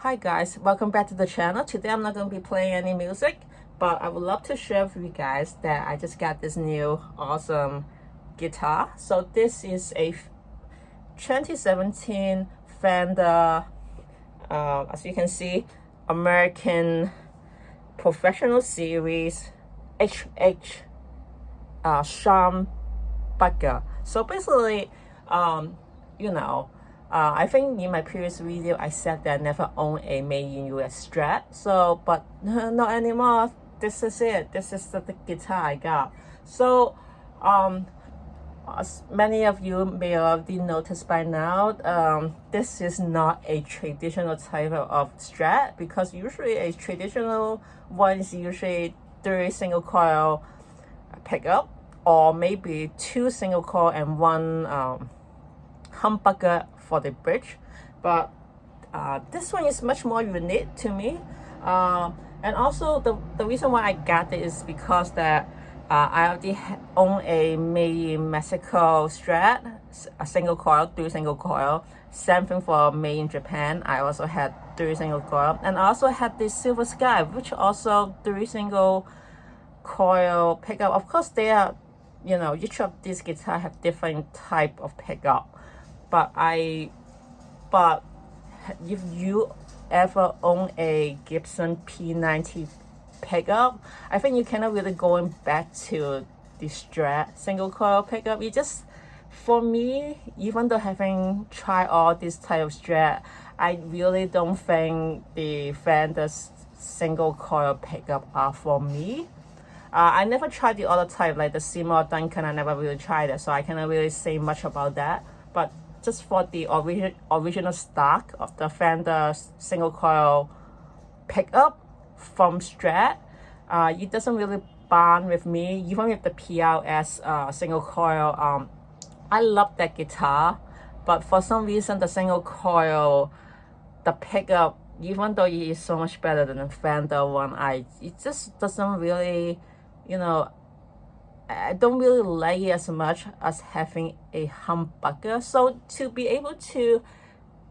Hi guys, welcome back to the channel. Today I'm not going to be playing any music, but I would love to share with you guys that I just got this new awesome guitar. So this is a 2017 Fender, as you can see, American Professional Series HH Bugger. So basically, I think in my previous video I said that I never owned a made in US Strat. So, but not anymore. This is it. This is the guitar I got. So, as many of you may already noticed by now, this is not a traditional type of Strat, because usually a traditional one is usually 3 single coil pickup, or maybe 2 single coil and 1 humbucker for the bridge. But this one is much more unique to me, and also the reason why I got it is because that I already own a made in Mexico Strat, a single coil, 3 single coil. Same thing for made in Japan. I also had 3 single coil, and I also had this Silver Sky, which also 3 single coil pickup. Of course, they are, each of these guitars have different type of pickup. But if you ever own a Gibson P90 pickup, I think you cannot really going back to the Strat single coil pickup. You just, for me, even though having tried all this type of Strat, I really don't think the Fender single coil pickup are for me. I never tried the other type, like the Seymour Duncan. I never really tried it, so I cannot really say much about that. But just for the original stock of the Fender single coil pickup from Strat, it doesn't really bond with me. Even with the PRS single coil, I love that guitar, but for some reason the single coil, the pickup, even though it is so much better than the Fender one, it just doesn't really, I don't really like it as much as having a humbucker. So to be able to,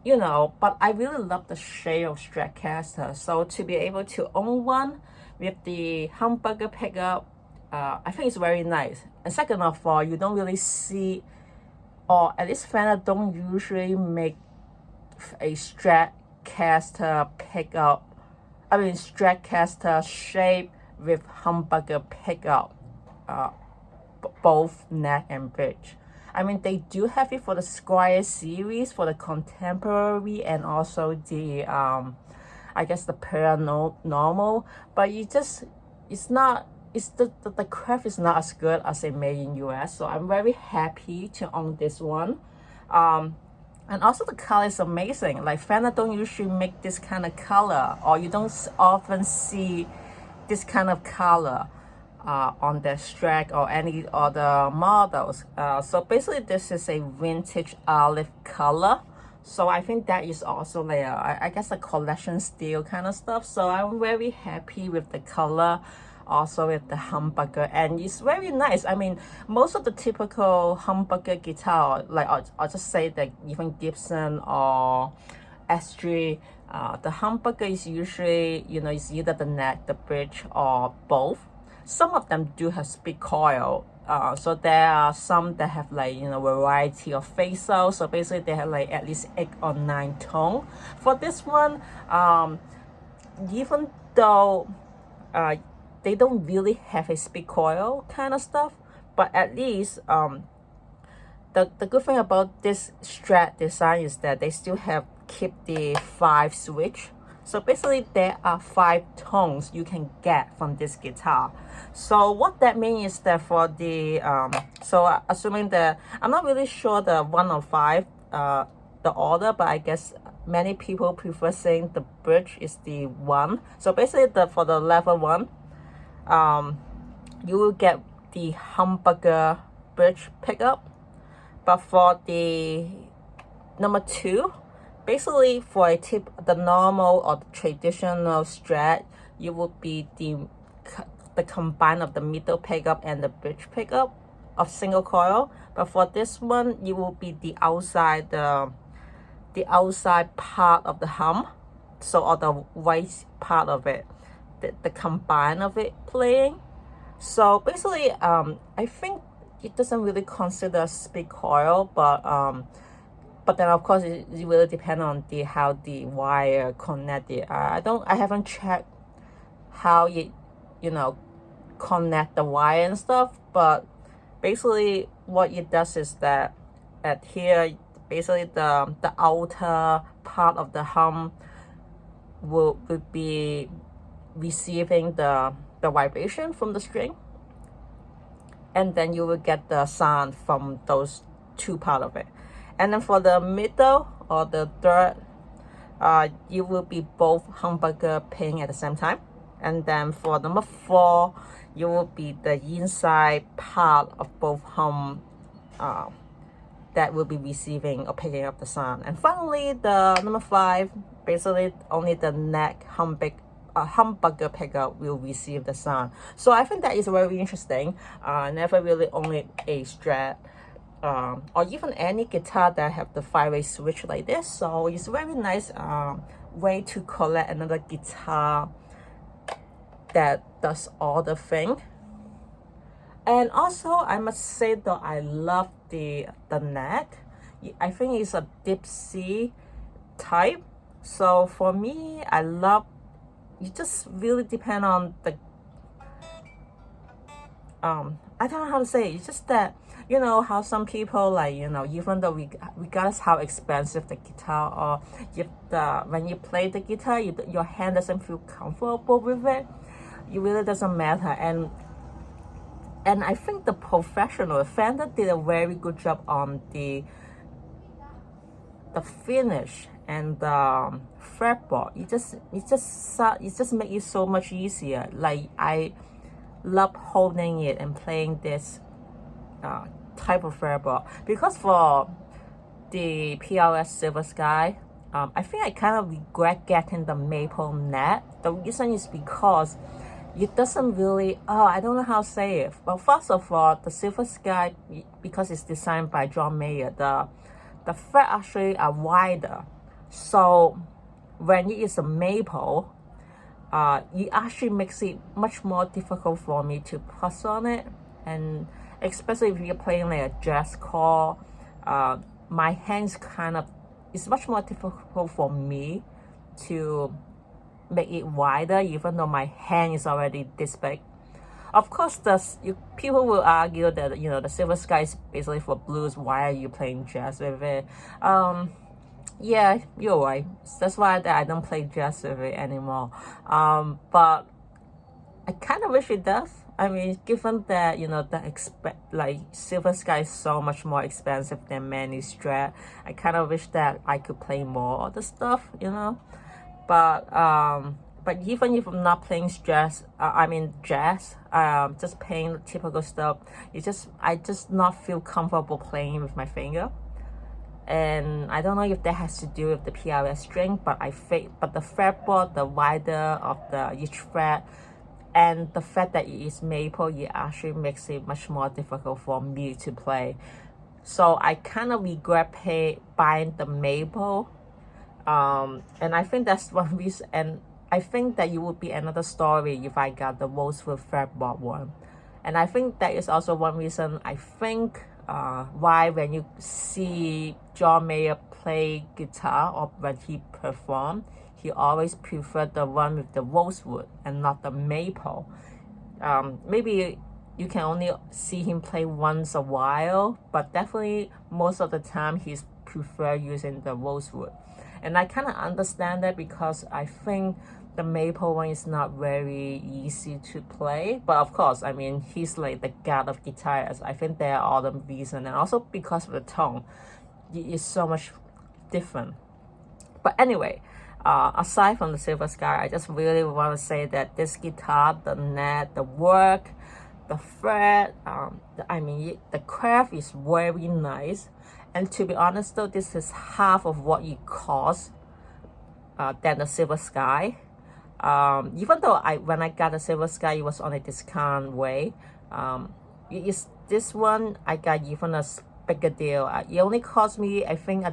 but I really love the shape of Stratocaster. So to be able to own one with the humbucker pickup, I think it's very nice. And second of all, you don't really see, or at least Fender don't usually make a Stratocaster pickup, Stratocaster shape with humbucker pickup, both neck and bridge. I mean, they do have it for the Squire series, for the Contemporary, and also the I guess the Paranormal, but the craft is not as good as a made in US. So I'm very happy to own this one. And also the color is amazing. Like Fender don't usually make this kind of color, or you don't often see this kind of color on the Strat or any other models. So basically this is a vintage olive color. So I think that is also like I guess a collection style kind of stuff. So I'm very happy with the color, also with the humbucker, and it's very nice. I mean, most of the typical humbucker guitar, like I'll just say that even Gibson or S3, the humbucker is usually, it's either the neck, the bridge, or both. Some of them do have split coil. So there are some that have like, variety of face out. So basically they have like at least 8 or 9 tone. For this one, even though they don't really have a split coil kind of stuff, but at least the good thing about this Strat design is that they still keep the 5 switch. So basically there are 5 tones you can get from this guitar. So what that means is that for the so assuming that, I'm not really sure the 1 or 5 the order, but I guess many people prefer saying the bridge is the 1. So basically for the level 1, you will get the humbucker bridge pickup. But for the number 2, basically for the normal or the traditional Strat, you would be the combine of the middle pickup and the bridge pickup of single coil. But for this one, it will be the outside part of the so all the white part of it, the combine of it playing. So basically, I think it doesn't really consider split coil, but then of course it really depends on how the wire connected. I haven't checked how connect the wire and stuff, but basically what it does is that at here, basically the outer part of the hum will be receiving the vibration from the string, and then you will get the sound from those two part of it. And then for the middle or the third, you will be both humbucker playing at the same time. And then for number 4, you will be the inside part of both hum that will be receiving or picking up the sound. And finally, the number 5, basically only the neck humbucker pickup will receive the sound. So I think that is very interesting. Never really only a Strat or even any guitar that have the 5-way switch like this. So it's very nice way to collect another guitar that does all the thing. And also I must say that I love the neck. I think it's a deep C type. So for me, I love, it just really depend on the I don't know how to say it. It's just that, you know, how some people, like, you know, even though regardless how expensive the guitar, or if when you play the guitar, your hand doesn't feel comfortable with it, it really doesn't matter. And I think the professional Fender did a very good job on the finish and the fretboard. It just make it so much easier. Like, I love holding it and playing this type of fretboard, because for the PRS Silver Sky, I think I kind of regret getting the maple net. The reason is because it doesn't really, I don't know how to say it. But first of all, the Silver Sky, because it's designed by John Mayer, the fret actually are wider. So when it is a maple, it actually makes it much more difficult for me to press on it. And especially if you're playing like a jazz chord, my hands it's much more difficult for me to make it wider, even though my hand is already this big. Of course, people will argue that, you know, the Silver Sky is basically for blues. Why are you playing jazz with it? Yeah, you're right. That's why I don't play jazz with it anymore. But I kind of wish it does. I mean, given that, you know, like Silver Sky is so much more expensive than many Strat, I kind of wish that I could play more of the stuff, you know. But even if I'm not playing jazz, just playing typical stuff, I just not feel comfortable playing with my finger. And I don't know if that has to do with the PRS string, but the fretboard, the wider of each fret, and the fact that it is maple, it actually makes it much more difficult for me to play. So I kind of regret buying the maple. And I think that's one reason. And I think that it would be another story if I got the rosewood fretboard one. And I think that is also one reason I think why when you see John Mayer play guitar or when he perform, he always preferred the one with the rosewood and not the maple. Maybe you can only see him play once a while, but definitely most of the time he's prefer using the rosewood. And I kind of understand that, because I think the maple one is not very easy to play. But of course, I mean, he's like the god of guitars. I think there are all the reasons, and also because of the tone, it is so much different. But anyway, aside from the Silver Sky, I just really want to say that this guitar, the net, the work, the fret, the craft is very nice. And to be honest though, this is half of what it costs than the Silver Sky. Even though when I got the Silver Sky, it was on a discount way. This one I got even a bigger deal. It only cost me, I think,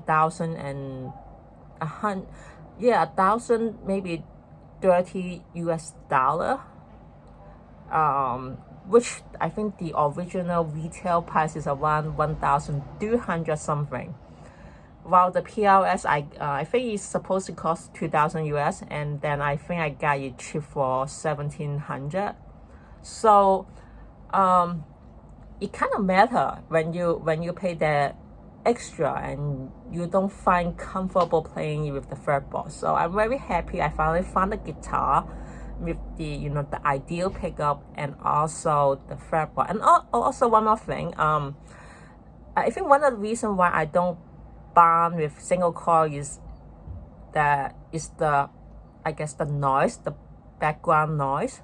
yeah, 1,000, maybe 30 US dollar, which I think the original retail price is around 1,200 something. While the PLS, I think it's supposed to cost 2,000 US, and then I think I got it cheap for 1,700. So it kind of matter when you pay that extra and you don't find comfortable playing with the fretboard. So I'm very happy I finally found a guitar with the the ideal pickup and also the fretboard. And also one more thing, I think one of the reasons why I don't bond with single coil is the I guess the noise, the background noise.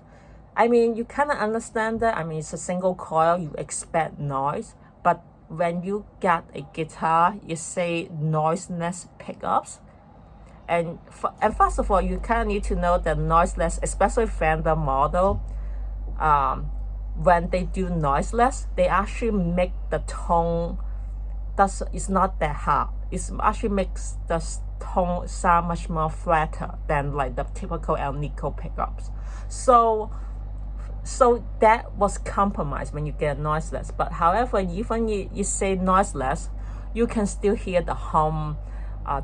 I mean, you kind of understand that. I mean, it's a single coil, you expect noise, but when you get a guitar, you say noiseless pickups. And first of all, you kind of need to know the noiseless, especially Fender model. When they do noiseless, they actually make the tone it's not that hard. It actually makes the tone sound much more flatter than like the typical El Nico pickups. So that was compromised when you get noiseless. But however, even you say noiseless, you can still hear the hum,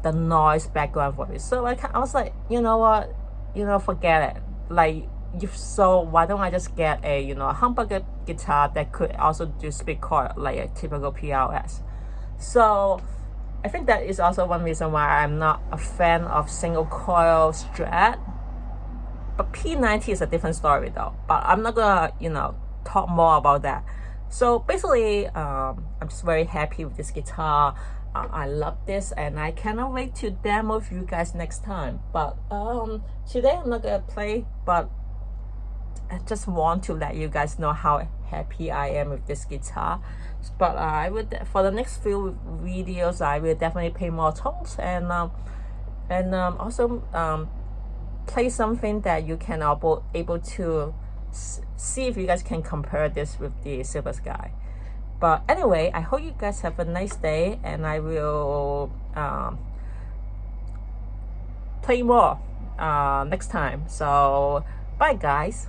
the noise background voice. So I was like, you know what, forget it. Like, why don't I just get a humbucker guitar that could also do split coil like a typical PLS. So I think that is also one reason why I'm not a fan of single coil Strat. But P90 is a different story though. But I'm not gonna, talk more about that. So basically, I'm just very happy with this guitar. I love this, and I cannot wait to demo with you guys next time. But today I'm not gonna play, but I just want to let you guys know how happy I am with this guitar. But I would, for the next few videos, I will definitely play more tones and also play something that you can able to see if you guys can compare this with the Silver Sky. But anyway, I hope you guys have a nice day, and I will play more next time. So bye guys.